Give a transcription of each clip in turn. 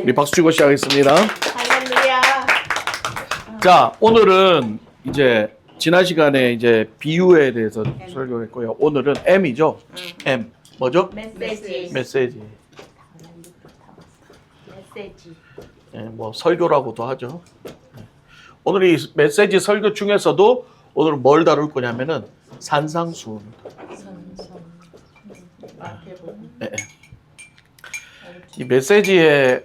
우리 박수 치고 시작하겠습니다. 할렐루야. 자, 오늘은 이제 지난 시간에 이제 비유에 대해서 설교했고요. 오늘은 M이죠. M 뭐죠? 메시지. 메시지. 메시지. 예, 뭐 설교라고도 하죠. 오늘 이 메시지 설교 중에서도 오늘 뭘 다룰 거냐면은 산상수훈입니다. 예, 예. 이 메시지에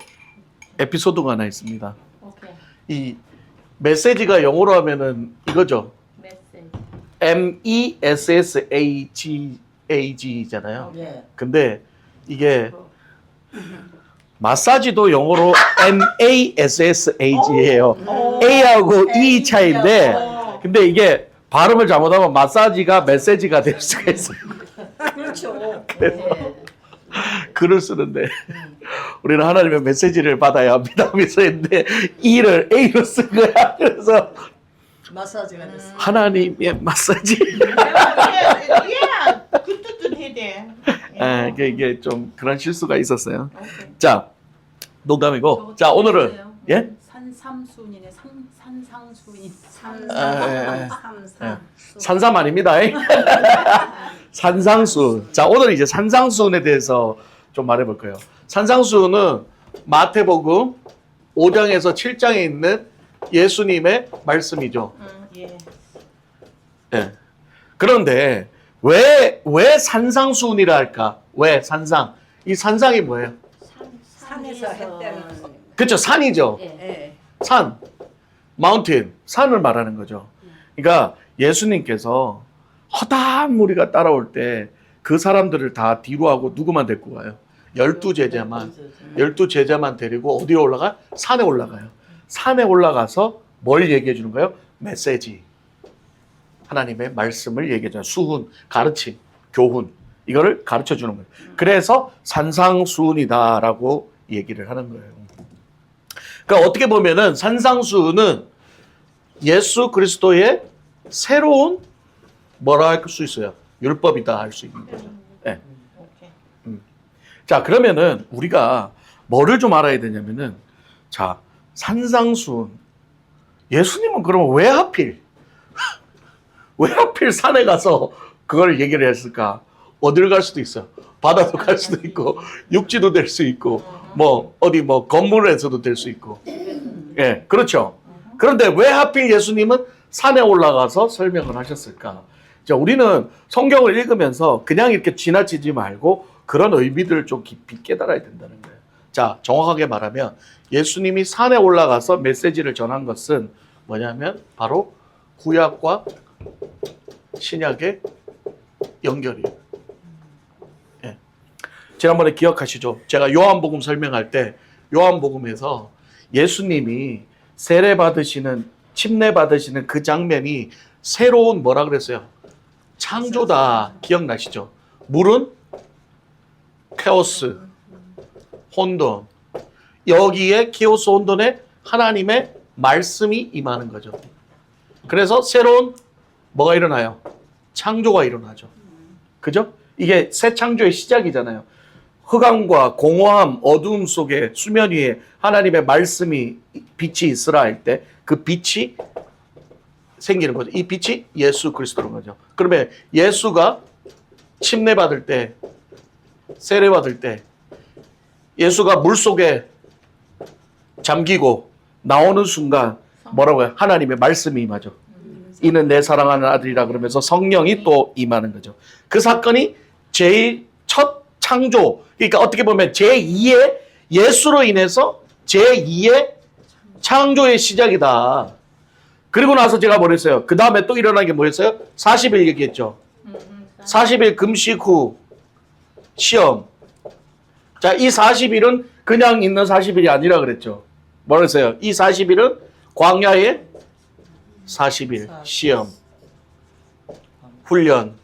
에피소드가 하나 있습니다. 오케이. 이 메시지가 영어로 하면은 이거죠. 메시지. MESSAG잖아요. 예. 근데 이게 마사지도 영어로 MASSAG예요. A하고 E 차이인데, 근데 이게 발음을 잘못하면 마사지가 메시지가 될 수가 있어요. 그렇죠. 글을 쓰는데 우리는 하나님의 메시지를 받아야 합니다. 그래서 했는데 E를 A로 쓴 거야. 그래서 마사지가 됐어. 하나님의 마사지. 예, 그 뜻은 해야 돼. 아, 이게 좀 그런 실수가 있었어요. 자, 농담이고. 자, 오늘은 예? 산삼순이네. 산상순이. 산삼 아닙니다. 산상수. 자, 오늘 이제 산상수훈에 대해서 좀 말해볼 거예요. 산상수훈은 마태복음 5장에서 7장에 있는 예수님의 말씀이죠. 예. 예. 그런데 왜 산상수훈이라 할까? 왜 산상? 이 산상이 뭐예요? 산에서 했다는. 그렇죠. 산이죠. 예. 산, 마운틴, 산을 말하는 거죠. 그러니까 예수님께서 허다한 무리가 따라올 때 그 사람들을 다 뒤로 하고 누구만 데리고 가요? 12 제자만 데리고 어디로 올라가? 산에 올라가요. 산에 올라가서 뭘 얘기해 주는 거예요? 메시지. 하나님의 말씀을 얘기해 주는 수훈, 가르침, 교훈. 이거를 가르쳐 주는 거예요. 그래서 산상수훈이다라고 얘기를 하는 거예요. 그러니까 어떻게 보면은 산상수훈은 예수 그리스도의 새로운 뭐라 할 수 있어요? 율법이다 할 수 있는 거죠. 네. 오케이. 자, 그러면은 우리가 뭐를 좀 알아야 되냐면은, 자, 산상수훈. 예수님은 그러면 왜 하필 산에 가서 그걸 얘기를 했을까? 어딜 갈 수도 있어요. 바다도 갈 수도 있고, 육지도 될 수 있고, 뭐 어디 뭐 건물에서도 될 수 있고. 예, 그렇죠. 그런데 왜 하필 예수님은 산에 올라가서 설명을 하셨을까? 자, 우리는 성경을 읽으면서 그냥 이렇게 지나치지 말고 그런 의미들을 좀 깊이 깨달아야 된다는 거예요. 자, 정확하게 말하면 예수님이 산에 올라가서 메시지를 전한 것은 뭐냐면 바로 구약과 신약의 연결이에요. 예. 지난번에 기억하시죠? 제가 요한복음 설명할 때 요한복음에서 예수님이 세례 받으시는, 침례 받으시는 그 장면이 새로운 뭐라 그랬어요? 창조다. 기억나시죠? 물은 케오스, 혼돈. 여기에 케오스 혼돈에 하나님의 말씀이 임하는 거죠. 그래서 새로운 뭐가 일어나요? 창조가 일어나죠. 그죠? 이게 새 창조의 시작이잖아요. 흑암과 공허함, 어두움 속에 수면 위에 하나님의 말씀이 빛이 있으라 할 때 그 빛이 생기는 거죠. 이 빛이 예수 그리스도인 거죠. 그러면 예수가 침례 받을 때, 세례 받을 때 예수가 물 속에 잠기고 나오는 순간 뭐라고요? 하나님의 말씀이 임하죠. 이는 내 사랑하는 아들이라 그러면서 성령이 또 임하는 거죠. 그 사건이 제일 첫 창조, 그러니까 어떻게 보면 제2의 예수로 인해서 제2의 창조의 시작이다. 그리고 나서 제가 뭐랬어요? 그 다음에 또 일어난 게 뭐였어요? 40일 얘기했죠. 40일 금식 후 시험. 자, 이 40일은 그냥 있는 40일이 아니라 그랬죠. 뭐랬어요? 이 40일은 광야의 40일 시험, 훈련.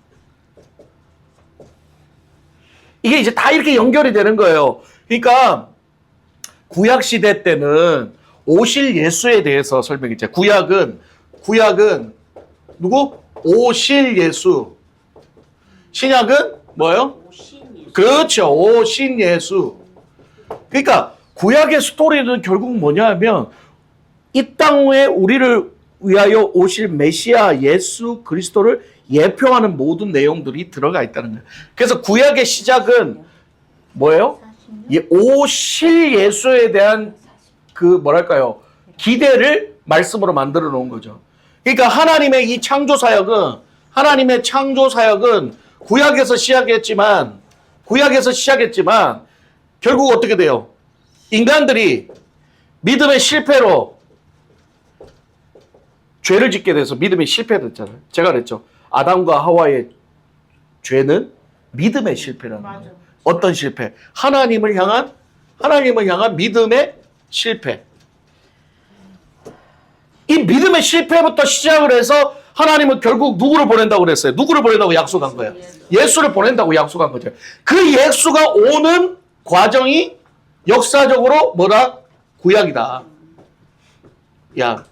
이게 이제 다 이렇게 연결이 되는 거예요. 그러니까 구약 시대 때는 오실 예수에 대해서 설명했죠. 구약은 누구? 오실 예수. 신약은 뭐예요? 그렇죠. 오신 예수. 그러니까 구약의 스토리는 결국 뭐냐 하면 이 땅에 우리를 위하여 오실 메시아 예수 그리스도를 예표하는 모든 내용들이 들어가 있다는 거예요. 그래서 구약의 시작은 뭐예요? 오실 예수에 대한 그 뭐랄까요? 기대를 말씀으로 만들어 놓은 거죠. 그러니까 하나님의 이 창조 사역은 구약에서 시작했지만 결국 어떻게 돼요? 인간들이 믿음의 실패로 죄를 짓게 돼서 믿음이 실패됐잖아요. 제가 그랬죠. 아담과 하와의 죄는 믿음의 실패라는 맞아. 거예요. 어떤 실패? 하나님을 향한 믿음의 실패. 이 믿음의 실패부터 시작을 해서 하나님은 결국 누구를 보낸다고 그랬어요? 누구를 보낸다고 약속한 거예요? 예수를 보낸다고 약속한 거죠. 그 예수가 오는 과정이 역사적으로 뭐다? 구약이다. 야,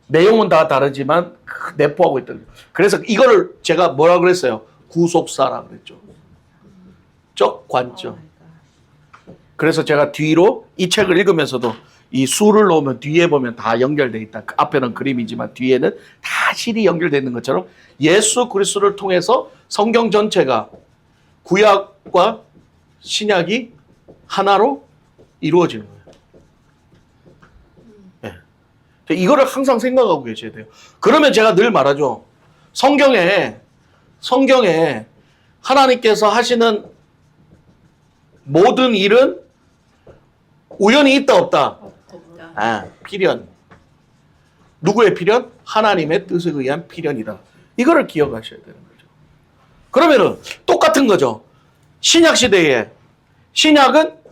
내용은 다 다르지만 내포하고 있다. 그래서 이거를 제가 뭐라 그랬어요? 구속사라 그랬죠. 적 관점. 그래서 제가 뒤로 이 책을 읽으면서도 이 수를 놓으면 뒤에 보면 다 연결돼 있다. 그 앞에는 그림이지만 뒤에는 다 실이 연결되어 있는 것처럼 예수 그리스도를 통해서 성경 전체가 구약과 신약이 하나로 이루어지는 거예요. 네. 이거를 항상 생각하고 계셔야 돼요. 그러면 제가 늘 말하죠. 성경에 하나님께서 하시는 모든 일은 우연히 있다 없다? 필연. 누구의 필연? 하나님의 뜻에 의한 필연이다. 이거를 기억하셔야 되는 거죠. 그러면은 똑같은 거죠. 신약 시대에 신약은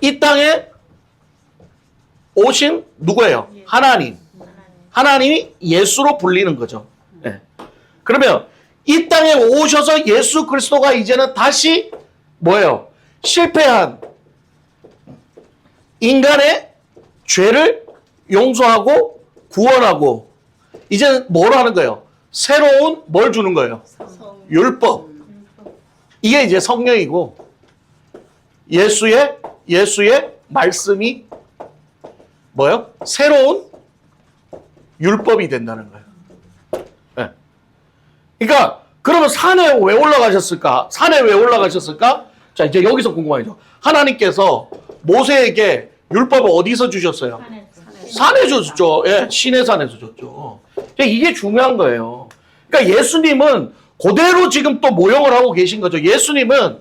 이 땅에 오신 누구예요? 하나님. 하나님이 예수로 불리는 거죠. 네. 그러면 이 땅에 오셔서 예수 그리스도가 이제는 다시 뭐예요? 실패한 인간의 죄를 용서하고 구원하고 이제는 뭘 하는 거예요? 새로운 뭘 주는 거예요? 율법. 이게 이제 성령이고 예수의 말씀이 뭐예요? 새로운 율법이 된다는 거예요. 네. 그러니까 그러면 산에 왜 올라가셨을까? 자, 이제 여기서 궁금한 거죠. 하나님께서 모세에게 율법을 어디서 주셨어요? 산에 줬죠. 예, 시내산에서 줬죠. 이게 중요한 거예요. 그러니까 예수님은 그대로 지금 또 모형을 하고 계신 거죠. 예수님은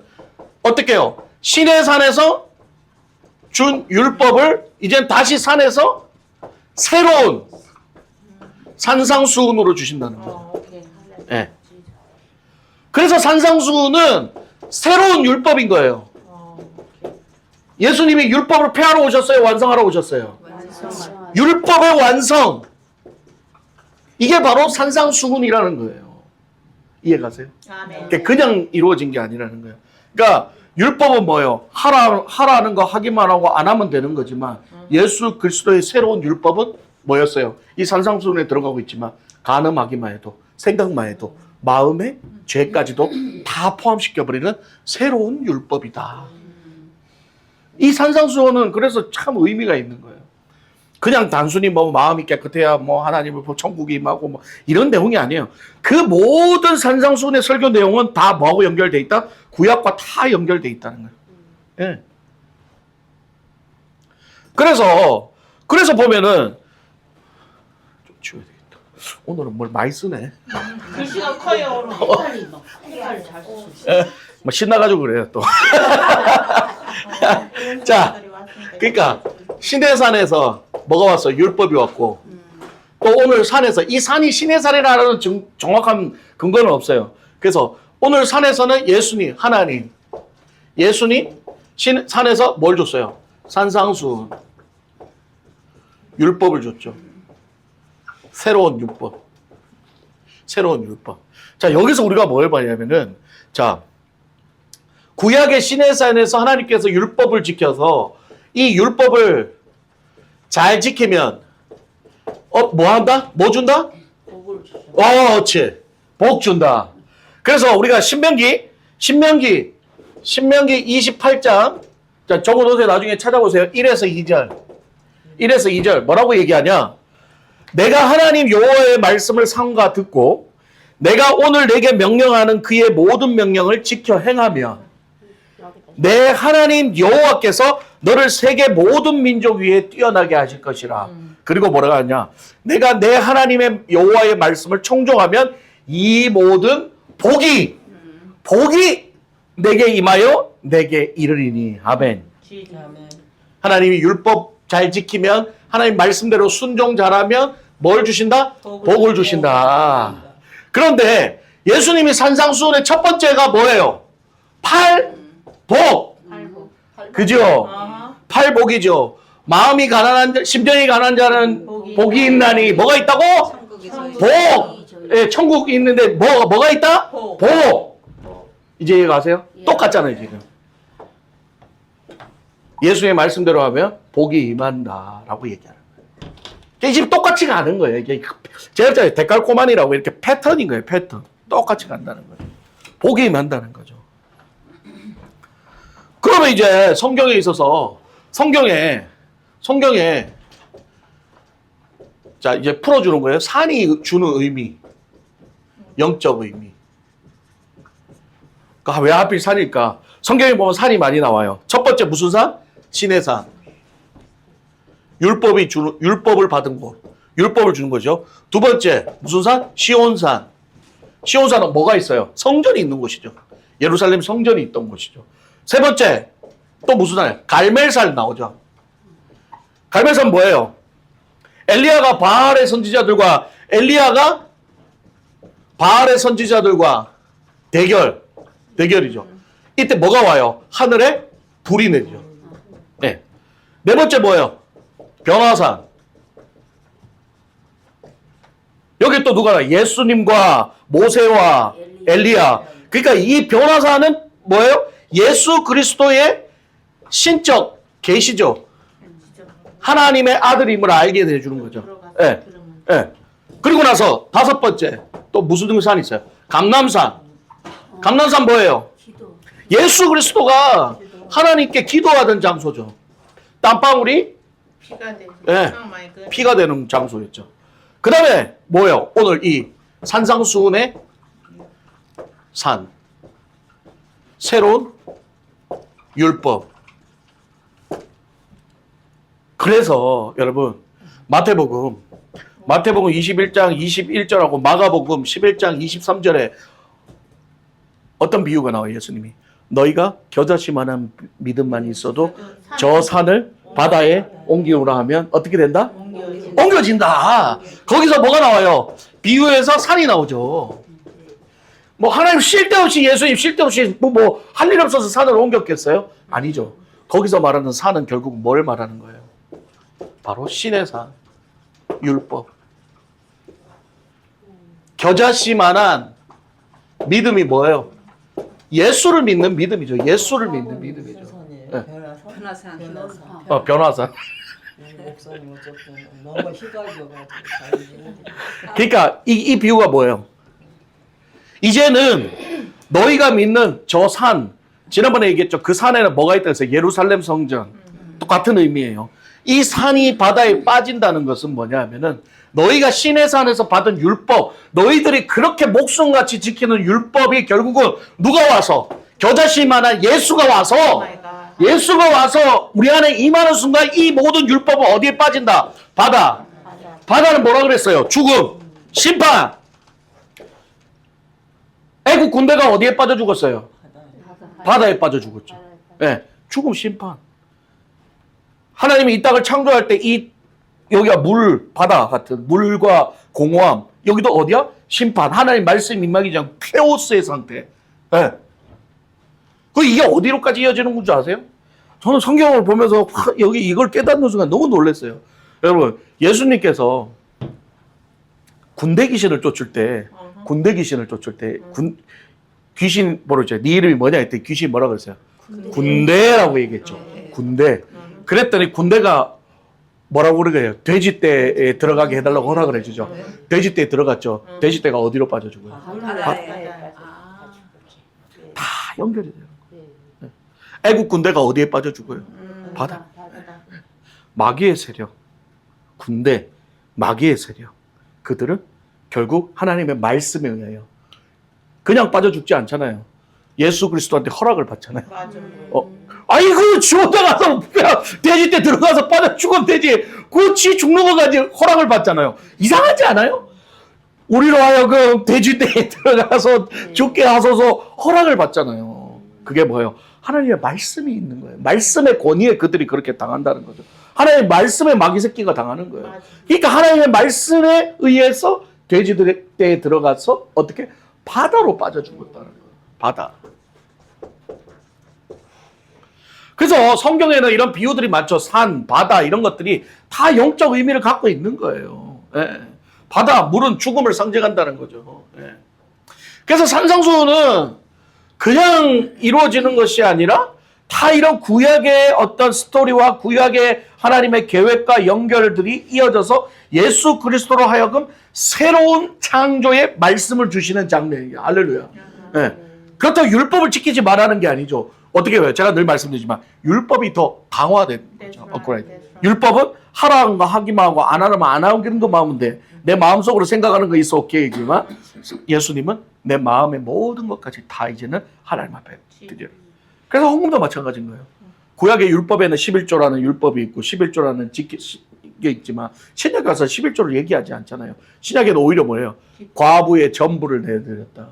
어떻게 해요? 시내산에서 준 율법을 이젠 다시 산에서 새로운 산상수훈으로 주신다는 거예요. 예. 그래서 산상수훈은 새로운 율법인 거예요. 예수님이 율법을 폐하러 오셨어요? 완성하러 오셨어요? 율법의 완성. 이게 바로 산상수훈이라는 거예요. 이해가세요? 아멘. 그냥 이루어진 게 아니라는 거예요. 그러니까 율법은 뭐예요? 하라는 거 하기만 하고 안 하면 되는 거지만 예수 그리스도의 새로운 율법은 뭐였어요? 이 산상수훈에 들어가고 있지만 간음하기만 해도 생각만 해도 마음의 죄까지도 다 포함시켜버리는 새로운 율법이다. 이 산상수훈은 그래서 참 의미가 있는 거예요. 그냥 단순히 뭐 마음이 깨끗해야 뭐 하나님을 천국이 임하고 뭐 이런 내용이 아니에요. 그 모든 산상수훈의 설교 내용은 다 뭐하고 연결돼 있다? 구약과 다 연결돼 있다는 거예요. 예. 그래서 보면은 좀 치워야 되겠다. 오늘은 뭘 많이 쓰네. 글씨가 커요. 뭐 신나가지고 그래요 또. 자, 그러니까 시내산에서 뭐가 왔어? 율법이 왔고 또 오늘 산에서 이 산이 시내산이라는 정확한 근거는 없어요. 그래서 오늘 산에서는 예수님, 하나님, 예수님 산에서 뭘 줬어요? 산상수훈, 율법을 줬죠. 새로운 율법. 자, 여기서 우리가 뭘 봐냐면은 자, 구약의 시내산에서 하나님께서 율법을 지켜서 이 율법을 잘 지키면 뭐 한다? 뭐 준다? 그렇지. 복 준다. 그래서 우리가 신명기 28장 자, 적어놓으세요. 나중에 찾아보세요. 1에서 2절. 1에서 2절. 뭐라고 얘기하냐? 내가 하나님 여호와의 말씀을 삼가 듣고 내가 오늘 내게 명령하는 그의 모든 명령을 지켜 행하면 내 하나님 여호와께서 너를 세계 모든 민족 위에 뛰어나게 하실 것이라. 그리고 뭐라고 하냐? 내가 내 하나님의 여호와의 말씀을 청종하면 이 모든 복이 내게 임하여 내게 이르리니. 아멘. 아멘. 하나님이 율법 잘 지키면 하나님 말씀대로 순종 잘하면 뭘 주신다? 복을 주신다. 그런데 예수님이 산상수훈의 첫 번째가 뭐예요? 팔복. 그죠? 아하. 팔복이죠. 마음이 가난한 자, 심정이 가난한 자는 복이 있나니 뭐가 있다고? 천국에서 복. 예, 천국이 있는데 뭐가 있다? 복. 복. 이제 이해 가세요? 똑같잖아요, 지금. 예수의 말씀대로 하면 복이 임한다라고 얘기하는 거예요. 이게 지금 똑같이 가는 거예요. 이게 제가 데칼코마니라고 이렇게 패턴인 거예요, 패턴. 똑같이 간다는 거예요. 복이 임한다는 거죠. 그러면 이제 성경에 있어서 성경에 자, 이제 풀어주는 거예요. 산이 주는 의미. 영적 의미. 그러니까 왜 하필 산일까? 성경에 보면 산이 많이 나와요. 첫 번째 무슨 산? 신의 산. 율법을 받은 곳. 율법을 주는 거죠. 두 번째 무슨 산? 시온산. 시온산은 뭐가 있어요? 성전이 있는 곳이죠. 예루살렘 성전이 있던 곳이죠. 세 번째 또 무슨 산이에요? 갈멜산 나오죠. 갈멜산 뭐예요? 엘리야가 바알의 선지자들과 대결이죠. 이때 뭐가 와요? 하늘에 불이 내리죠. 네. 네 번째 뭐예요? 변화산. 여기 또 누가 나와요? 예수님과 모세와 엘리야. 그러니까 이 변화산은 뭐예요? 예수 그리스도의 신적 계시죠. 하나님의 아들임을 알게 해주는 거죠. 예. 예. 그리고 나서 다섯 번째 또 무슨 산이 있어요? 감람산. 감람산 뭐예요? 예수 그리스도가 하나님께 기도하던 장소죠. 땀방울이 피가 되죠. 예, 피가 되는 장소였죠. 그 다음에 뭐예요? 오늘 이 산상수훈의 산. 새로운 율법. 그래서 여러분 마태복음 21장 21절하고 마가복음 11장 23절에 어떤 비유가 나와요? 예수님이 너희가 겨자씨만한 믿음만 있어도 저 산을 바다에 옮기오라 하면 어떻게 된다? 옮겨진다. 거기서 뭐가 나와요? 비유에서 산이 나오죠. 뭐 하나님 예수님 쉴 데 없이 뭐 할 일 없어서 산을 옮겼겠어요? 아니죠. 거기서 말하는 산은 결국 뭘 말하는 거예요? 바로 신의 산, 율법. 겨자씨만한 믿음이 뭐예요? 예수를 믿는 믿음이죠. 예수를 믿는 믿음이죠. 네. 변화산. 변화산. 목사님 어쨌든 너무 희갈겨가지고 그러니까 이 비유가 뭐예요? 이제는 너희가 믿는 저 산, 지난번에 얘기했죠. 그 산에는 뭐가 있다 해서 예루살렘 성전. 똑같은 의미예요. 이 산이 바다에 빠진다는 것은 뭐냐 하면은 너희가 신의 산에서 받은 율법, 너희들이 그렇게 목숨같이 지키는 율법이 결국은 누가 와서 겨자씨만한 예수가 와서 우리 안에 임하는 순간 이 모든 율법은 어디에 빠진다? 바다. 바다는 뭐라 그랬어요? 죽음, 심판. 애국 군대가 어디에 빠져 죽었어요? 바다에 빠져 죽었죠. 네, 죽음, 심판. 하나님이 이 땅을 창조할 때 여기가 바다 같은 물과 공허함. 여기도 어디야? 심판. 하나님 말씀 임하기 전 케오스의 상태. 네. 이게 어디로까지 이어지는 건지 아세요? 저는 성경을 보면서 여기 이걸 깨닫는 순간 너무 놀랐어요. 여러분, 예수님께서 군대 귀신을 쫓을 때 귀신 모르죠. 네 이름이 뭐냐 했더니 귀신 뭐라고 그랬어요? 군대라고 얘기했죠. 군대. 그랬더니 군대가 뭐라고 그러게요? 돼지떼에 들어가게 해달라고 허락을 해주죠. 돼지떼에 들어갔죠. 돼지떼가 어디로 빠져 죽어요? 바다에. 다 연결이 돼요. 네. 애국 군대가 어디에 빠져 죽어요? 바다. 마귀의 세력, 군대, 마귀의 세력. 그들은 결국 하나님의 말씀에 의하여 그냥 빠져 죽지 않잖아요. 예수 그리스도한테 허락을 받잖아요. 맞아. 아이고 지원자 가서 그냥 돼지 때 들어가서 빠져 죽으면 되지. 그치 죽는 거까지 허락을 받잖아요. 이상하지 않아요? 우리로 하여금 돼지 때에 들어가서 죽게 하소서 허락을 받잖아요. 그게 뭐예요? 하나님의 말씀이 있는 거예요. 말씀의 권위에 그들이 그렇게 당한다는 거죠. 하나님의 말씀에 마귀 새끼가 당하는 거예요. 그러니까 하나님의 말씀에 의해서 돼지들 때에 들어가서 어떻게? 바다로 빠져 죽었다는 거예요. 바다. 그래서 성경에는 이런 비유들이 많죠. 산, 바다 이런 것들이 다 영적 의미를 갖고 있는 거예요. 예. 바다, 물은 죽음을 상징한다는 거죠. 예. 그래서 산상수훈은 그냥 이루어지는 것이 아니라 다 이런 구약의 어떤 스토리와 구약의 하나님의 계획과 연결들이 이어져서 예수 그리스도로 하여금 새로운 창조의 말씀을 주시는 장면이에요. 할렐루야. 예. 그렇다고 율법을 지키지 말라는 게 아니죠. 어떻게 해요? 제가 늘 말씀드리지만 율법이 더 강화된 거죠. 율법은 하라는 거 하기만 하고 안 하면 안 하는 것만 하면 돼. 내 마음속으로 생각하는 거 있어 오케이지만 예수님은 내 마음의 모든 것까지 다 이제는 하나님 앞에 드려요. 그래서 헌금도 마찬가지인 거예요. 구약의 율법에는 11조라는 율법이 있고 11조라는 게 있지만 신약에 가서 11조를 얘기하지 않잖아요. 신약에는 오히려 뭐예요? 과부의 전부를 내드렸다.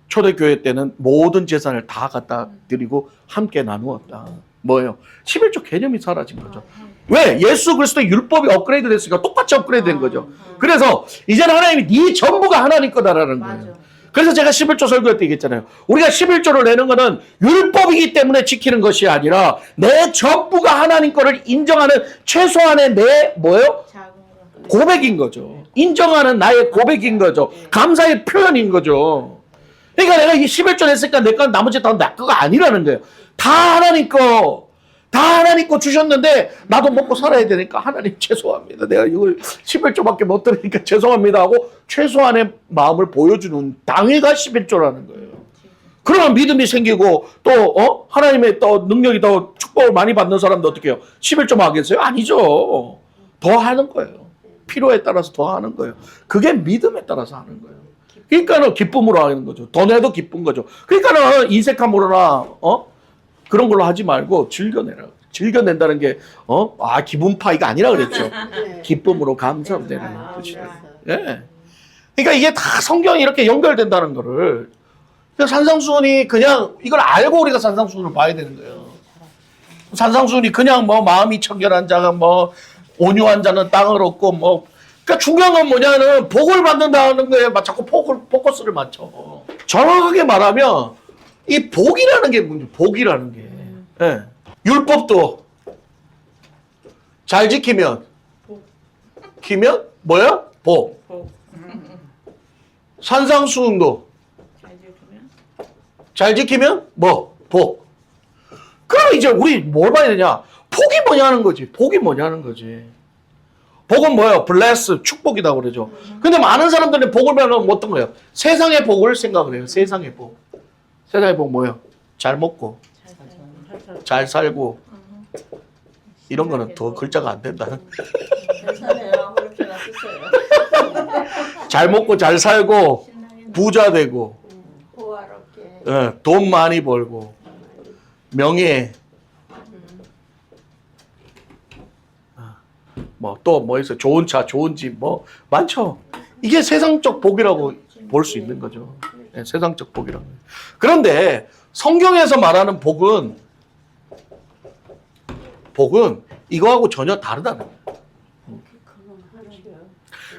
초대교회 때는 모든 재산을 다 갖다 드리고 함께 나누었다. 뭐예요? 11조 개념이 사라진 거죠. 왜? 예수 그리스도의 율법이 업그레이드 됐으니까 똑같이 업그레이드 된 거죠. 그래서 이제는 하나님이 네 전부가 하나님 거다라는 거예요. 그래서 제가 11조 설교할 때 얘기했잖아요. 우리가 11조를 내는 거는 율법이기 때문에 지키는 것이 아니라 내 전부가 하나님 거를 인정하는 최소한의 내 뭐예요? 고백인 거죠. 인정하는 나의 고백인 거죠. 감사의 표현인 거죠. 그러니까 내가 이 11조 냈으니까 내 건 나머지 다 내 거가 아니라는 거예요. 다 하나님 거. 다 하나님 거 주셨는데 나도 먹고 살아야 되니까 하나님 죄송합니다. 내가 이걸 11조밖에 못 드리니까 죄송합니다 하고 최소한의 마음을 보여주는 당회가 11조라는 거예요. 그러면 믿음이 생기고 또 하나님의 또 능력이 더 축복을 많이 받는 사람도 어떻게 해요? 11조만 하겠어요? 아니죠. 더 하는 거예요. 필요에 따라서 더 하는 거예요. 그게 믿음에 따라서 하는 거예요. 그러니까는 기쁨으로 하는 거죠. 더 내도 기쁜 거죠. 그러니까는 인색함으로나 그런 걸로 하지 말고 즐겨내라. 즐겨낸다는 게 기분 파이가 아니라 그랬죠. 기쁨으로 감사하면 되는 뜻이에요. 예. 그러니까 이게 다 성경이 이렇게 연결된다는 거를 산상수훈이 그냥 이걸 알고 우리가 산상수훈을 봐야 되는 거예요. 산상수훈이 그냥 뭐 마음이 청결한 자가 뭐 온유한 자는 땅을 얻고 뭐 그러니까 중요한 건 뭐냐면 복을 받는다는 거에 자꾸 포커스를 맞춰. 정확하게 말하면 이 복이라는 게 문제. 복이라는 게. 예. 율법도 잘 지키면 뭐야? 복. 산상수훈도 잘 지키면 뭐? 복. 그럼 이제 우리 뭘 봐야 되냐? 복이 뭐냐는 거지. 복이 뭐냐는 거지. 복은 뭐예요? 블레스, 축복이라고 그러죠. 근데 많은 사람들이 복을 배우면 어떤 거예요? 세상의 복을 생각을 해요. 세상의 복. 세상의 복 뭐예요? 잘 먹고, 잘 살고. 이런 거는 더 글자가 안 된다. 괜찮아요. 그렇게나 쓰세요. 잘 먹고, 잘 살고, 부자 되고, 호화롭게. 돈 많이 벌고, 명예. 또 뭐 있어요? 좋은 차, 좋은 집, 뭐 많죠. 이게 세상적 복이라고 볼 수 있는 거죠. 네, 세상적 복이라고. 그런데 성경에서 말하는 복은 이거하고 전혀 다르다는 거예요.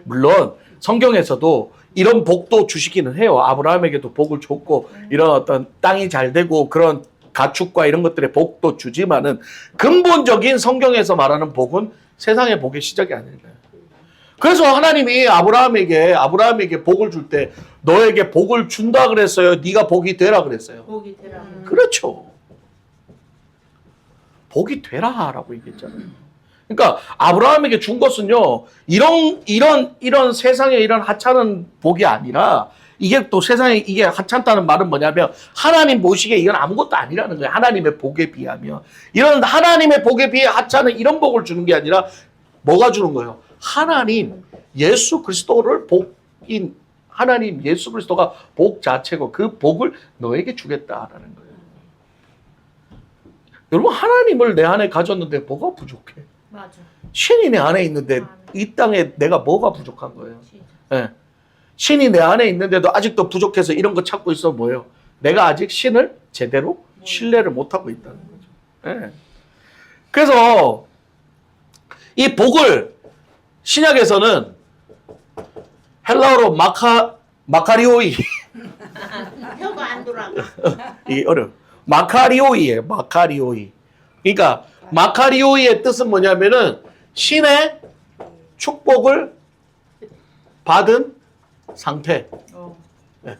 물론 성경에서도 이런 복도 주시기는 해요. 아브라함에게도 복을 줬고 이런 어떤 땅이 잘 되고 그런 가축과 이런 것들의 복도 주지만은 근본적인 성경에서 말하는 복은 세상의 복의 시작이 아닙니다. 그래서 하나님이 아브라함에게 복을 줄 때 너에게 복을 준다 그랬어요. 네가 복이 되라 그랬어요. 복이 되라. 그렇죠. 복이 되라라고 얘기했잖아요. 그러니까 아브라함에게 준 것은요. 이런 세상에 이런 하찮은 복이 아니라 이게 또 세상에 이게 하찮다는 말은 뭐냐면 하나님 보시기에 이건 아무것도 아니라는 거예요. 하나님의 복에 비하면. 이런 하나님의 복에 비해 하찮은 이런 복을 주는 게 아니라 뭐가 주는 거예요? 하나님 예수 그리스도를 복인 하나님 예수 그리스도가 복 자체고 그 복을 너에게 주겠다라는 거예요. 여러분 하나님을 내 안에 가졌는데 뭐가 부족해? 맞아. 신이 내 안에 있는데 이 땅에 내가 뭐가 부족한 거예요? 예. 신이 내 안에 있는데도 아직도 부족해서 이런 거 찾고 있어 뭐예요? 내가 아직 신을 제대로 신뢰를 못하고 있다는 거죠. 예. 그래서 이 복을 신약에서는 헬라어로 마카리오이 혀가 안 돌아가. 이게 어려워. 마카리오이예요. 마카리오이. 그러니까 마카리오이의 뜻은 뭐냐면은 신의 축복을 받은 상태. 네.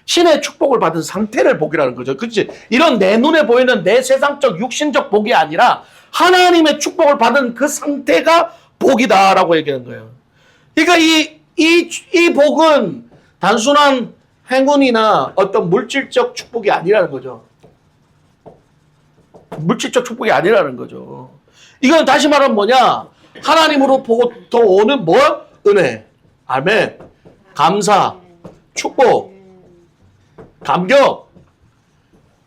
신의 축복을 받은 상태를 복이라는 거죠. 그렇지? 이런 내 눈에 보이는 내 세상적 육신적 복이 아니라 하나님의 축복을 받은 그 상태가 복이다라고 얘기하는 거예요. 그러니까 이 복은 단순한 행운이나 어떤 물질적 축복이 아니라는 거죠. 물질적 축복이 아니라는 거죠. 이건 다시 말하면 뭐냐? 하나님으로부터 오는 뭐? 은혜, 아멘, 감사, 축복, 감격.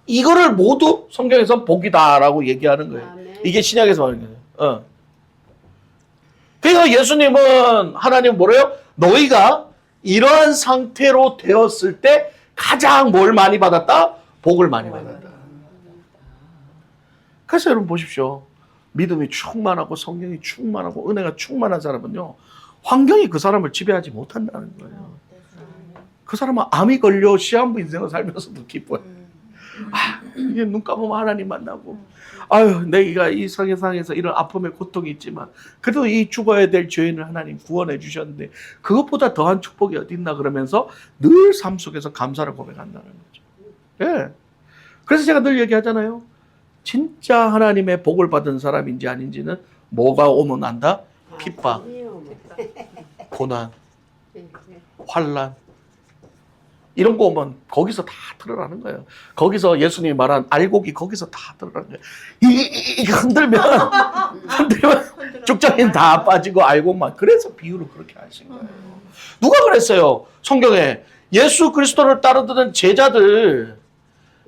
이거를 모두 성경에서 복이다라고 얘기하는 거예요. 이게 신약에서 말하는 거예요. 그래서 예수님은 하나님 뭐래요? 너희가 이러한 상태로 되었을 때 가장 뭘 많이 받았다? 복을 많이 받았다. 그래서 여러분 보십시오. 믿음이 충만하고 성령이 충만하고 은혜가 충만한 사람은요. 환경이 그 사람을 지배하지 못한다는 거예요. 그 사람은 암이 걸려 시한부 인생을 살면서도 기뻐요. 아, 이게 눈 감으면 하나님 만나고 아유 내가 이 세상에서 이런 아픔의 고통이 있지만 그래도 이 죽어야 될 죄인을 하나님 구원해 주셨는데 그것보다 더한 축복이 어디 있나 그러면서 늘 삶 속에서 감사를 고백한다는 거죠. 예. 그래서 제가 늘 얘기하잖아요. 진짜 하나님의 복을 받은 사람인지 아닌지는 뭐가 오면 안다? 핍박, 고난, 환난 이런 거 오면 거기서 다 드러나는 거예요. 거기서 예수님이 말한 알곡이 거기서 다 드러나는 거예요. 이 흔들면 죽자인 다 빠지고 알곡만. 그래서 비유를 그렇게 하신 거예요. 누가 그랬어요? 성경에 예수 그리스도를 따르던 제자들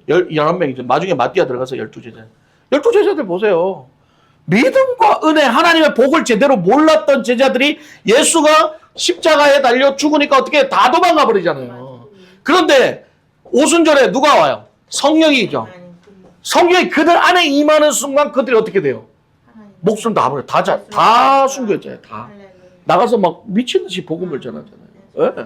11명이죠. 나중에 마띠아 들어가서 12제자. 12제자들 보세요. 믿음과 은혜, 하나님의 복을 제대로 몰랐던 제자들이 예수가 십자가에 달려 죽으니까 어떻게 다 도망가 버리잖아요. 그런데 오순절에 누가 와요? 성령이죠. 성령이 그들 안에 임하는 순간 그들이 어떻게 돼요? 목숨 다 버려. 다 숨겼잖아요. 다. 나가서 막 미친 듯이 복음을 전하잖아요. 네.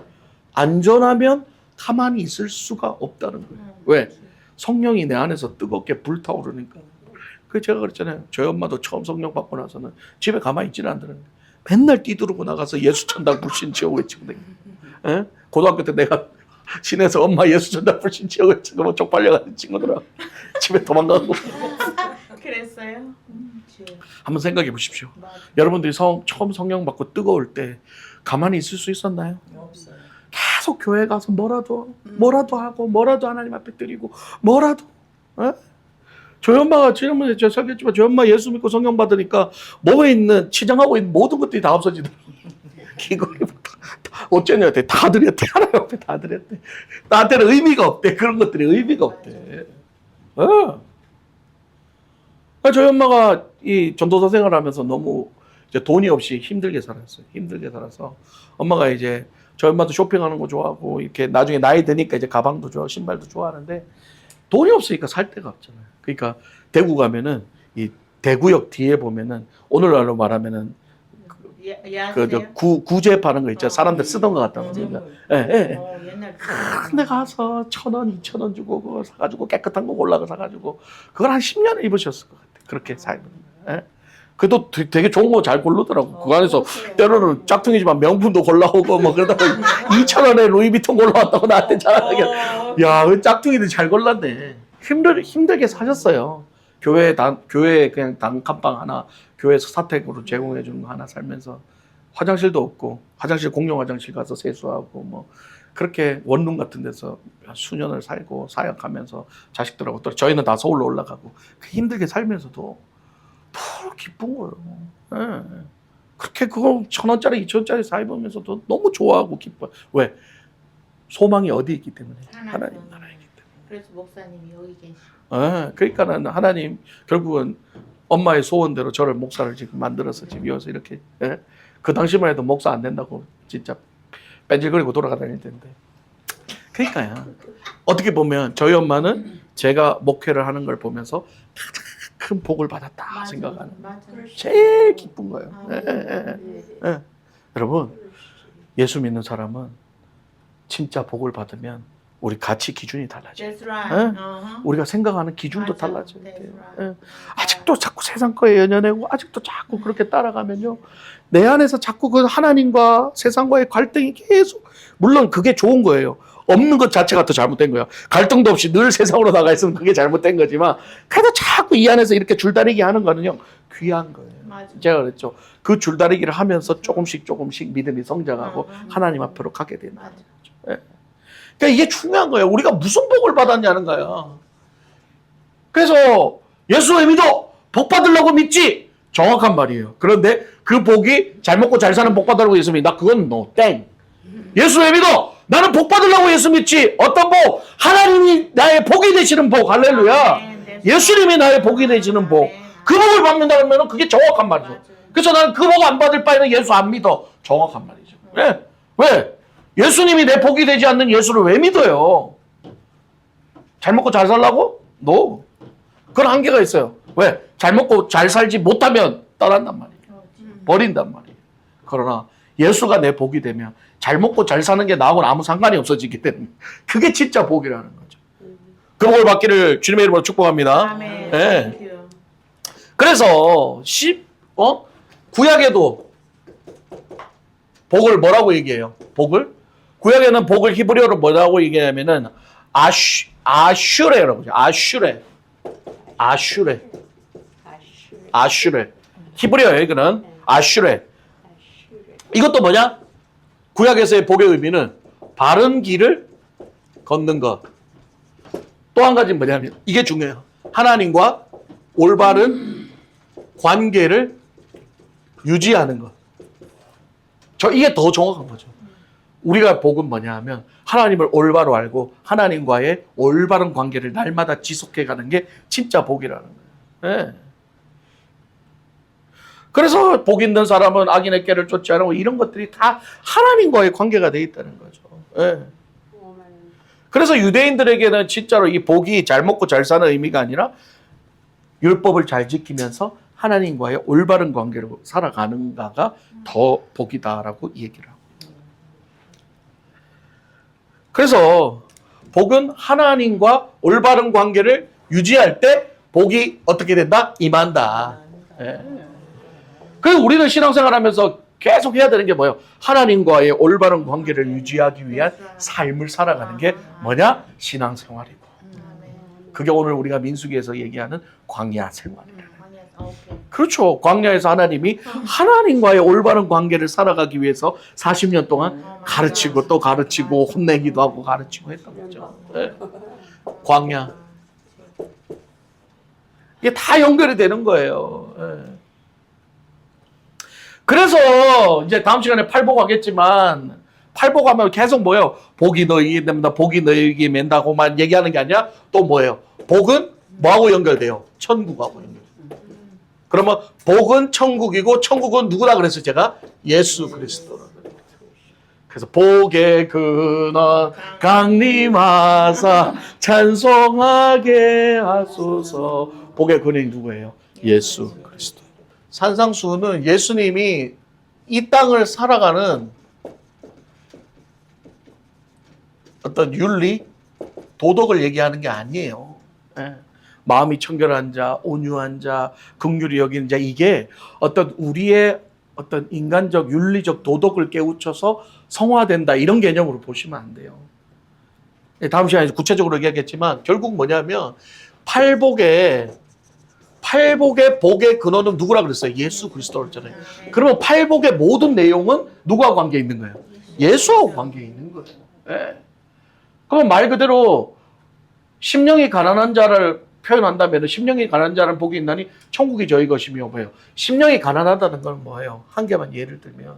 안전하면 가만히 있을 수가 없다는 거예요. 왜? 성령이 내 안에서 뜨겁게 불타오르니까. 그 제가 그랬잖아요. 저희 엄마도 처음 성령 받고 나서는 집에 가만히 있지는 않더라고요. 맨날 뛰두르고 나가서 예수 천당 불신 지어고 외치거든요. 예? 고등학교 때 내가 시내에서 엄마 예수 천당 불신 지어고 외치고 뭐 쪽팔려가지고 친구들아 집에 도망가고. 그랬어요? 한번 생각해 보십시오. 맞아. 여러분들이 처음 성령 받고 뜨거울 때 가만히 있을 수 있었나요? 없어요. 계속 교회 가서 뭐라도 하고 뭐라도 하나님 앞에 드리고 뭐라도. 예? 저희 엄마가 지난번에 제가 설교했지만 저희 엄마 예수 믿고 성령 받으니까 몸에 있는 치장하고 있는 모든 것들이 다 없어지더라고요. 귀걸이 어쩌냐 다 드렸대. 하나님 앞에 다 드렸대. 나한테는 의미가 없대. 그런 것들이 의미가 없대. 저희 엄마가 이 전도사 생활을 하면서 너무 이제 돈이 없이 힘들게 살았어요. 힘들게 살아서 엄마가 이제 저희 엄마도 쇼핑하는 거 좋아하고 이렇게 나중에 나이 드니까 이제 가방도 좋아하고 신발도 좋아하는데 돈이 없으니까 살 데가 없잖아요. 그러니까 대구 가면은 이 대구역 뒤에 보면은 오늘날로 말하면은 그 구제 파는 거 있죠. 사람들 쓰던 거 같다고. 그러니까 옛날 근데 가서 1,000원, 2,000원 주고 그거 사가지고 깨끗한 거 골라서 사가지고 그걸 한 10년을 입으셨을 것 같아. 그렇게 살면. 예? 그래도 되게 좋은 거 잘 고르더라고. 그 안에서 때로는 짝퉁이지만 명품도 골라오고 뭐 그러다가 2,000원에 루이비통 골라왔다고 나한테 자랑하게. 야, 그 짝퉁이들 잘 골랐네. 힘들게 사셨어요. 교회 그냥 단칸방 하나 교회에서 사택으로 제공해 주는 거 하나 살면서 화장실도 없고 화장실 공용 화장실 가서 세수하고 뭐 그렇게 원룸 같은 데서 수년을 살고 사역하면서 자식들하고 또 저희는 다 서울로 올라가고 힘들게 살면서도 너무 기쁜 거예요. 예. 그렇게 그거 1,000원짜리 2,000원짜리 사입으면서도 너무 좋아하고 기뻐. 왜? 소망이 어디 있기 때문에 하나님 나라에 있기 때문에. 그래서 목사님이 여기 계시. 그러니까는 하나님 결국은 엄마의 소원대로 저를 목사를 지금 만들어서 지금 이어서 이렇게 그 당시만 해도 목사 안 된다고 진짜 뺀질거리고 돌아다닐 텐데. 그러니까요. 어떻게 보면 저희 엄마는 제가 목회를 하는 걸 보면서 가장 큰 복을 받았다 생각하는 제일 기쁜 거예요. 여러분 예수 믿는 사람은 진짜 복을 받으면 우리 가치 기준이 달라져요. That's right. 우리가 생각하는 기준도 맞아. 달라져요. That's right. 아직도 자꾸 세상 거에 연연하고 아직도 자꾸 그렇게 따라가면요. 내 안에서 자꾸 그 하나님과 세상과의 갈등이 계속 물론 그게 좋은 거예요. 없는 것 자체가 더 잘못된 거예요. 갈등도 없이 늘 세상으로 나가 있으면 그게 잘못된 거지만 그래도 자꾸 이 안에서 이렇게 줄다리기 하는 거는요. 귀한 거예요. 맞아. 제가 그랬죠. 그 줄다리기를 하면서 조금씩 믿음이 성장하고 하나님 앞으로 가게 되는 맞아. 거예요. 그러니까 이게 중요한 거예요. 우리가 무슨 복을 받았냐는 거야. 그래서 예수를 믿어 복 받으려고 믿지 정확한 말이에요. 그런데 그 복이 잘 먹고 잘 사는 복 받으려고 예수 믿다 그건 no 땡. 예수를 믿어 나는 복 받으려고 예수 믿지 어떤 복 하나님이 나의 복이 되시는 복 할렐루야. 예수님이 나의 복이 되시는 복 그 복을 받는다 그러면 그게 정확한 말이죠. 그래서 나는 그 복 안 받을 바에는 예수 안 믿어 정확한 말이죠. 왜? 예수님이 내 복이 되지 않는 예수를 왜 믿어요? 잘 먹고 잘 살라고? No. 그런 한계가 있어요. 왜? 잘 먹고 잘 살지 못하면 떠난단 말이에요. 버린단 말이에요. 그러나 예수가 내 복이 되면 잘 먹고 잘 사는 게 나하고는 아무 상관이 없어지기 때문에 그게 진짜 복이라는 거죠. 그 복을 받기를 주님의 이름으로 축복합니다. 아멘. 네. 그래서 구약에도 복을 뭐라고 얘기해요? 복을? 구약에는 복을 히브리어로 뭐라고 얘기하냐면은 아슈레라고 하죠. 아슈레. 히브리어예요, 이거는. 아슈레. 이것도 뭐냐? 구약에서의 복의 의미는 바른 길을 걷는 것. 또 한 가지는 뭐냐면 이게 중요해요. 하나님과 올바른 관계를 유지하는 것. 이게 더 정확한 거죠. 우리가 복은 뭐냐 하면 하나님을 올바로 알고 하나님과의 올바른 관계를 날마다 지속해가는 게 진짜 복이라는 거예요. 네. 그래서 복 있는 사람은 악인의 꾀를 쫓지 않고 이런 것들이 다 하나님과의 관계가 돼 있다는 거죠. 네. 그래서 유대인들에게는 진짜로 이 복이 잘 먹고 잘 사는 의미가 아니라 율법을 잘 지키면서 하나님과의 올바른 관계로 살아가는가가 더 복이다라고 얘기를 하고. 그래서 복은 하나님과 올바른 관계를 유지할 때 복이 어떻게 된다? 임한다. 예. 그래서 우리는 신앙생활하면서 계속 해야 되는 게 뭐예요? 하나님과의 올바른 관계를 유지하기 위한 삶을 살아가는 게 뭐냐? 신앙생활이고. 그게 오늘 우리가 민수기에서 얘기하는 광야 생활이에요. 그렇죠. 광야에서 하나님이 하나님과의 올바른 관계를 살아가기 위해서 40년 동안 가르치고 또 가르치고 혼내기도 하고 가르치고 했던 거죠. 네. 광야. 이게 다 연결이 되는 거예요. 네. 그래서 이제 다음 시간에 팔복하겠지만 팔복하면 계속 뭐예요? 복이 너희에게 됩니다. 복이 너희에게 맨다고만 얘기하는 게 아니라 또 뭐예요? 복은 뭐하고 연결돼요? 천국하고 연결돼요. 그러면 복은 천국이고 천국은 누구라 그랬어요? 제가 예수 그리스도라. 그래서 복의 근원 강림하사 찬송하게 하소서. 복의 근원이 누구예요? 예수 그리스도. 산상수훈은 예수님이 이 땅을 살아가는 어떤 윤리, 도덕을 얘기하는 게 아니에요. 마음이 청결한 자, 온유한 자, 긍휼히 여기는 자, 이게 어떤 우리의 어떤 인간적, 윤리적 도덕을 깨우쳐서 성화된다 이런 개념으로 보시면 안 돼요. 다음 시간에 구체적으로 얘기하겠지만 결국 뭐냐면 팔복의 복의 근원은 누구라 그랬어요? 예수 그리스도라 했잖아요. 그러면 팔복의 모든 내용은 누구와 관계 있는 거예요? 예수하고 관계 있는 거예요. 예. 그럼 말 그대로 심령이 가난한 자를 표현한다면 심령이 가난한 자는 복이 있나니 천국이 저희 것이며 뭐예요? 심령이 가난하다는 건 뭐예요? 한 개만 예를 들면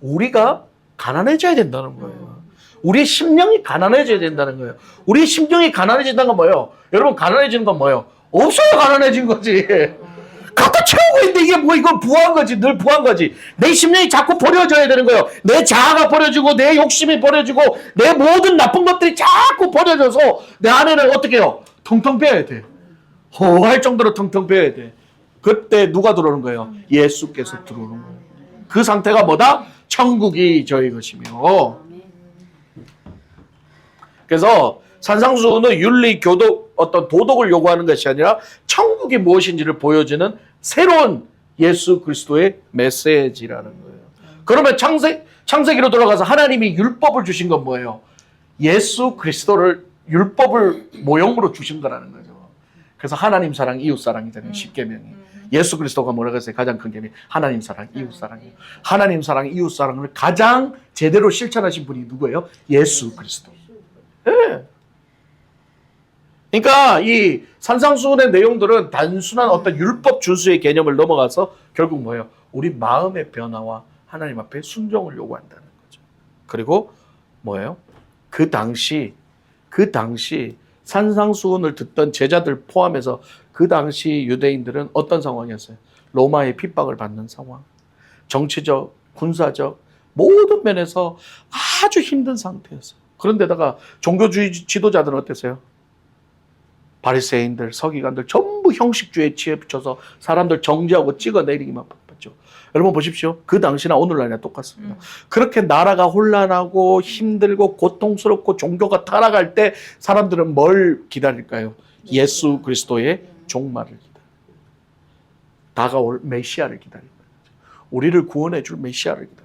우리가 가난해져야 된다는 거예요. 우리의 심령이 가난해져야 된다는 거예요. 우리의 심령이 가난해진다는 건 뭐예요? 여러분 가난해지는 건 뭐예요? 없어요. 가난해진 거지. 갖다 채우고 있는데 이게 뭐 이건 부한 거지. 늘 부한 거지. 내 심령이 자꾸 버려져야 되는 거예요. 내 자아가 버려지고 내 욕심이 버려지고 내 모든 나쁜 것들이 자꾸 버려져서 내 안에는 어떻게 해요? 텅텅 비어야 돼. 허할 정도로 텅텅 비어야 돼. 그때 누가 들어오는 거예요? 예수께서 들어오는 거예요. 그 상태가 뭐다? 천국이 저희 것이며. 그래서 산상수훈은 윤리, 교독, 어떤 도덕을 요구하는 것이 아니라 천국이 무엇인지를 보여주는 새로운 예수 그리스도의 메시지라는 거예요. 그러면 창세기로 돌아가서 하나님이 율법을 주신 건 뭐예요? 예수 그리스도를 율법을 모형으로 주신 거라는 거죠. 그래서 하나님 사랑, 이웃 사랑이잖아요. 10계명이. 예수 그리스도가 뭐라고 했어요? 가장 큰 계명. 하나님 사랑, 이웃 사랑이에요. 하나님 사랑, 이웃 사랑을 가장 제대로 실천하신 분이 누구예요? 예수 그리스도. 네. 그러니까 이 산상수훈의 내용들은 단순한 어떤 율법 준수의 개념을 넘어가서 결국 뭐예요? 우리 마음의 변화와 하나님 앞에 순종을 요구한다는 거죠. 그리고 뭐예요? 그 당시 산상수훈을 듣던 제자들 포함해서 그 당시 유대인들은 어떤 상황이었어요? 로마의 핍박을 받는 상황, 정치적, 군사적 모든 면에서 아주 힘든 상태였어요. 그런데다가 종교주의 지도자들은 어땠어요? 바리새인들, 서기관들 전부 형식주의에 치에 붙여서 사람들 정죄하고 찍어내리기만 바빴죠. 여러분 보십시오. 그 당시나 오늘날이나 똑같습니다. 그렇게 나라가 혼란하고 힘들고 고통스럽고 종교가 타락할 때 사람들은 뭘 기다릴까요? 예수 그리스도의 종말을 기다려요. 다가올 메시아를 기다리는 거죠. 우리를 구원해 줄 메시아를 기다려요.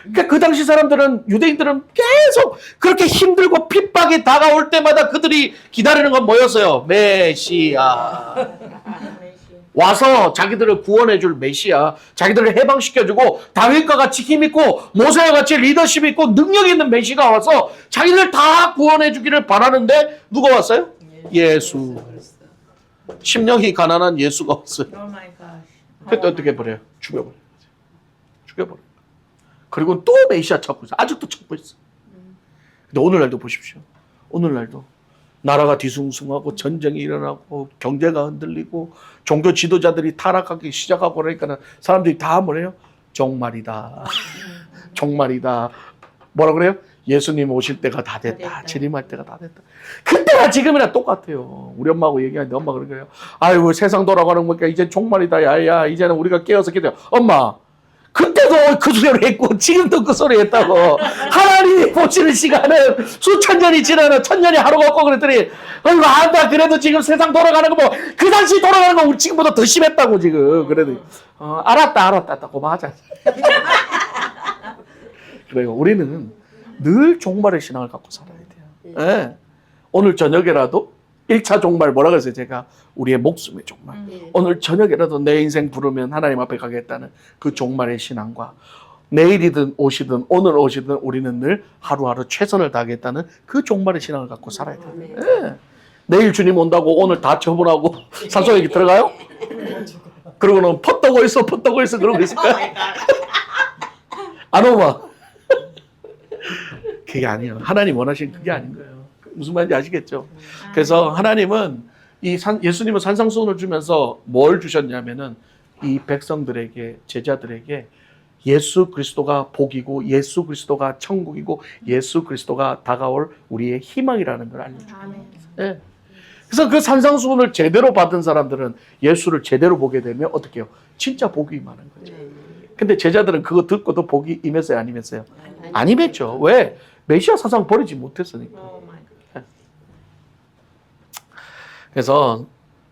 그러니까 그 당시 사람들은, 유대인들은 계속 그렇게 힘들고 핍박이 다가올 때마다 그들이 기다리는 건 뭐였어요? 메시아. 와서 자기들을 구원해 줄 메시아, 자기들을 해방시켜주고 다윗과 같이 힘있고 모세와 같이 리더십 있고 능력 있는 메시아가 와서 자기들 다 구원해 주기를 바라는데 누가 왔어요? 예수. 심령이 가난한 예수가 왔어요. 그때 어떻게 버려요? 죽여버려요. 죽여버려요. 그리고 또 메시아 찾고 있어. 아직도 찾고 있어. 근데 오늘날도 보십시오. 오늘날도 나라가 뒤숭숭하고 전쟁이 일어나고 경제가 흔들리고 종교 지도자들이 타락하기 시작하고 그러니까 사람들이 다 뭐래요? 종말이다. 종말이다. 뭐라 그래요? 예수님 오실 때가 다 됐다. 재림할 때가 다 됐다. 그때나 지금이나 똑같아요. 우리 엄마하고 얘기하는데 엄마가 그런 거예요. 아이고 세상 돌아가는 거니까 이제 종말이다. 야야 이제는 우리가 깨어서 기도해. 엄마 그때도 그 소리를 했고 지금도 그 소리 했다고. 하나님이 보시는 시간은 수천 년이 지나는 천년이 하루가 없고 그랬더니 어이구 안다 그래도 지금 세상 돌아가는 거 뭐 그 당시 돌아가는 거 우리 지금보다 더 심했다고 지금. 그래도 알았다 고마하자. 그래요. 우리는 늘 종말의 신앙을 갖고 살아야 돼요. 네. 오늘 저녁에라도 1차 종말 뭐라 그랬어요? 제가 우리의 목숨의 종말. 오늘 저녁에라도 내 인생 부르면 하나님 앞에 가겠다는 그 종말의 신앙과 내일이든 오시든 오늘 오시든 우리는 늘 하루하루 최선을 다하겠다는 그 종말의 신앙을 갖고 살아야 돼요. 네. 내일 주님 온다고 오늘 다 처분하고 산속에 들어가요? 그러고는 퍼떠고 있어 그러고 있을까요? 안 오마. 그게 아니에요. 하나님 원하시는 그게 아닌 거예요. 무슨 말인지 아시겠죠? 그래서 하나님은 예수님은 산상수훈을 주면서 뭘 주셨냐면은 이 백성들에게, 제자들에게 예수 그리스도가 복이고 예수 그리스도가 천국이고 예수 그리스도가 다가올 우리의 희망이라는 걸 알려줘요. 네. 그래서 그 산상수훈을 제대로 받은 사람들은 예수를 제대로 보게 되면 어떻게 해요? 진짜 복이 임하는 거죠. 근데 제자들은 그거 듣고도 복이 임했어요? 안 임했어요? 안 임했죠. 왜? 메시아 사상 버리지 못했으니까. 그래서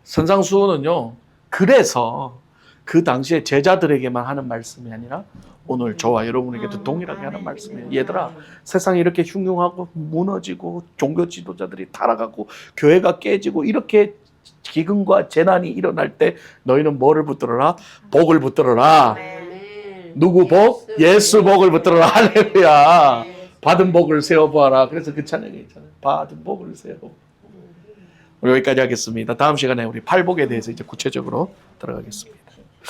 산상수훈은요. 그래서 그 당시에 제자들에게만 하는 말씀이 아니라 오늘 저와 여러분에게도 동일하게 하는 말씀이에요. 얘들아, 세상이 이렇게 흉흉하고 무너지고 종교 지도자들이 타락하고 교회가 깨지고 이렇게 기근과 재난이 일어날 때 너희는 뭐를 붙들어라? 복을 붙들어라. 누구 복? 예수 복을 붙들어라. 할렐루야. 받은 복을 세어보아라. 그래서 그 찬양이 있잖아요. 받은 복을 세어. 우리 여기까지 하겠습니다. 다음 시간에 우리 팔복에 대해서 이제 구체적으로 들어가겠습니다.